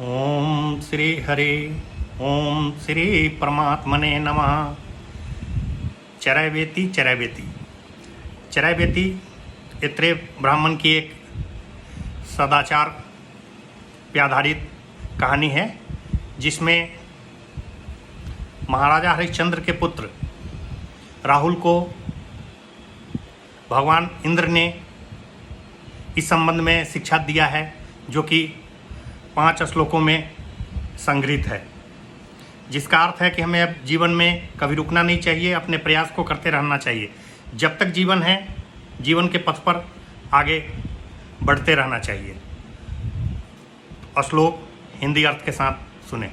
ओम श्री हरि ओम श्री परमात्मने नमः। चरैवेति चरैवेति चरैवेति इतरे ब्राह्मण की एक सदाचार पे आधारित कहानी है, जिसमें महाराजा हरिश्चंद्र के पुत्र राहुल को भगवान इंद्र ने इस संबंध में शिक्षा दिया है, जो कि 5 श्लोकों में संग्रहित है, जिसका अर्थ है कि हमें अब जीवन में कभी रुकना नहीं चाहिए, अपने प्रयास को करते रहना चाहिए। जब तक जीवन है, जीवन के पथ पर आगे बढ़ते रहना चाहिए। श्लोक हिंदी अर्थ के साथ सुने।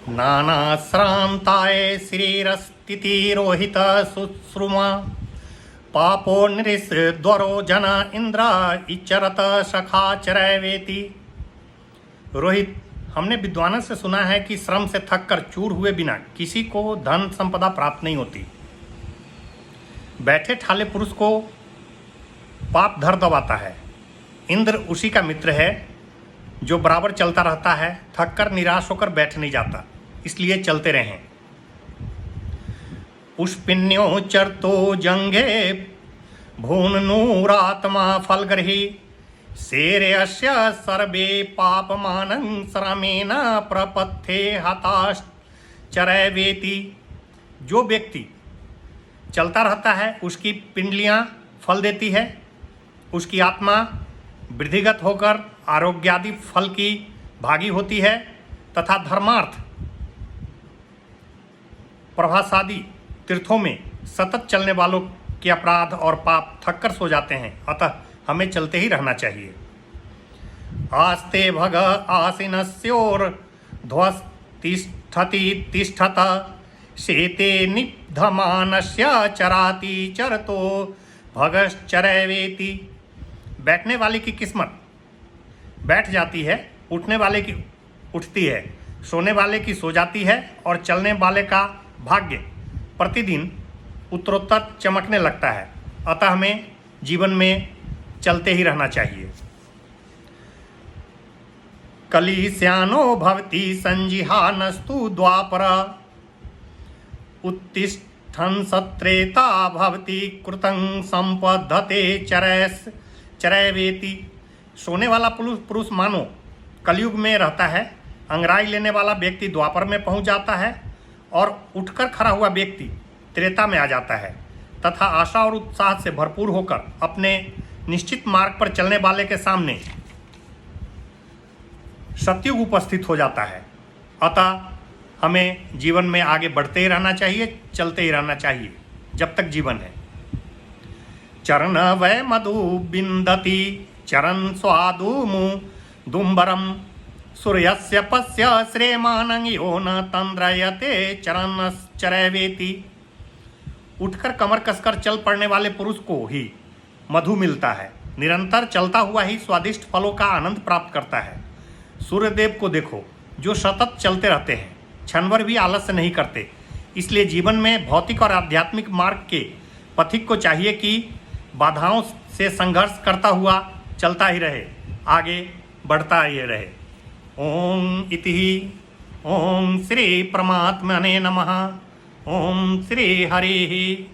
नाना श्रांताय श्रीरस्तिति रोहित सुश्रुमा पापो नृस्द्वरो जन इंद्र इचरत सखा चरैवेति। रोहित, हमने विद्वानों से सुना है कि श्रम से थक कर चूर हुए बिना किसी को धन संपदा प्राप्त नहीं होती। बैठे ठाले पुरुष को पाप धर दबाता है। इंद्र उसी का मित्र है जो बराबर चलता रहता है, थक कर निराश होकर बैठ नहीं जाता, इसलिए चलते रहें। पुष्पिन्यो चरतो जंगे भून नूरात्मा फलगर्हि शेरस्य सर्वे पापमानं श्रमेण प्रपत्थे हताश्चरैवेति। जो व्यक्ति चलता रहता है उसकी पिंडलियां फल देती है, उसकी आत्मा वृद्धिगत होकर आरोग्यादि फल की भागी होती है तथा धर्मार्थ प्रभासादि तीर्थों में सतत चलने वालों के अपराध और पाप थक कर सो जाते हैं। अतः हमें चलते ही रहना चाहिए। आस्ते भग आसीनस्योर्ध्वस्तिष्ठति तिष्ठत शेते निधमानस्य चराति चरतो भगश्चरैवेति। बैठने वाले की किस्मत बैठ जाती है, उठने वाले की उठती है, सोने वाले की सो जाती है और चलने वाले का भाग्य प्रतिदिन उत्तरोत्तर चमकने लगता है। अतः हमें जीवन में चलते ही रहना चाहिए। कलिस्यानो भवति संजिहानस्तु द्वापर उत्तिष्ठन् सत्रेता भवति कृतं संपद्धते चरैवेति। सोने वाला पुरुष मानो कलयुग में रहता है, अंगराई लेने वाला व्यक्ति द्वापर में पहुंच जाता है और उठकर खड़ा हुआ व्यक्ति त्रेता में आ जाता है तथा आशा और उत्साह से भरपूर होकर अपने निश्चित मार्ग पर चलने वाले के सामने सतयुग उपस्थित हो जाता है। अतः हमें जीवन में आगे बढ़ते ही रहना चाहिए, चलते ही रहना चाहिए जब तक जीवन है। चरण वै मधु बिंदति चरण स्वादु मुदुम्बरम सूर्यस्य पश्य श्रेमानं यो न तंद्रयते चरणश्चरैवेति। उठकर कमर कसकर चल पड़ने वाले पुरुष को ही मधु मिलता है, निरंतर चलता हुआ ही स्वादिष्ट फलों का आनंद प्राप्त करता है। सूर्यदेव को देखो, जो सतत चलते रहते हैं, क्षण भर भी आलस्य नहीं करते। इसलिए जीवन में भौतिक और आध्यात्मिक मार्ग के पथिक को चाहिए कि बाधाओं से संघर्ष करता हुआ चलता ही रहे, आगे बढ़ता ही रहे। ओम इति ओम श्री परमात्मने नमः। ओम श्री हरि।